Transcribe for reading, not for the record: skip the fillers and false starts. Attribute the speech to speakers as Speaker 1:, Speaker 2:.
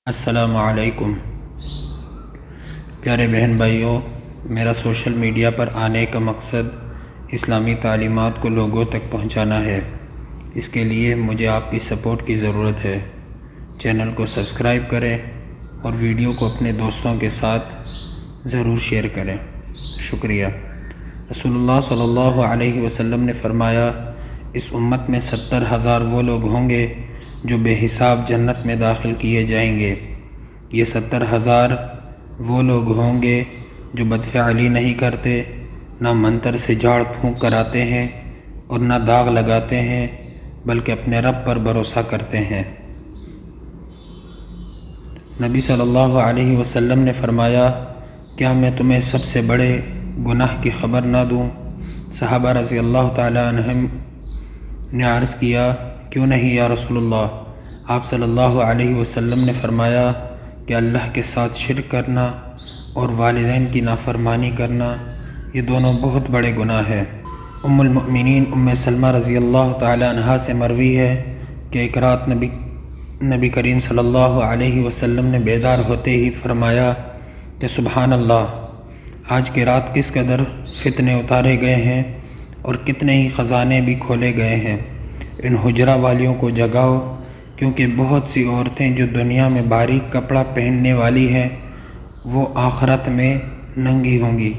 Speaker 1: السلام علیکم پیارے بہن بھائیوں، میرا سوشل میڈیا پر آنے کا مقصد اسلامی تعلیمات کو لوگوں تک پہنچانا ہے۔ اس کے لیے مجھے آپ کی سپورٹ کی ضرورت ہے۔ چینل کو سبسکرائب کریں اور ویڈیو کو اپنے دوستوں کے ساتھ ضرور شیئر کریں۔ شکریہ۔ رسول اللہ صلی اللہ علیہ وسلم نے فرمایا، اس امت میں 70,000 وہ لوگ ہوں گے جو بے حساب جنت میں داخل کیے جائیں گے۔ یہ 70,000 وہ لوگ ہوں گے جو بدفعلی نہیں کرتے، نہ منتر سے جھاڑ پھونک کراتے ہیں اور نہ داغ لگاتے ہیں، بلکہ اپنے رب پر بھروسہ کرتے ہیں۔ نبی صلی اللہ علیہ وسلم نے فرمایا، کیا میں تمہیں سب سے بڑے گناہ کی خبر نہ دوں؟ صحابہ رضی اللہ تعالیٰ عنہم نے عرض کیا، کیوں نہیں یا رسول اللہ؟ آپ صلی اللہ علیہ وسلم نے فرمایا کہ اللہ کے ساتھ شرک کرنا اور والدین کی نافرمانی کرنا، یہ دونوں بہت بڑے گناہ ہیں۔ ام المؤمنین ام سلمہ رضی اللہ تعالی عنہا سے مروی ہے کہ ایک رات نبی کریم صلی اللہ علیہ وسلم نے بیدار ہوتے ہی فرمایا کہ سبحان اللہ، آج کی رات کس قدر فتنے اتارے گئے ہیں اور کتنے ہی خزانے بھی کھولے گئے ہیں۔ ان حجرہ والیوں کو جگاؤ، کیونکہ بہت سی عورتیں جو دنیا میں باریک کپڑا پہننے والی ہیں وہ آخرت میں ننگی ہوں گی۔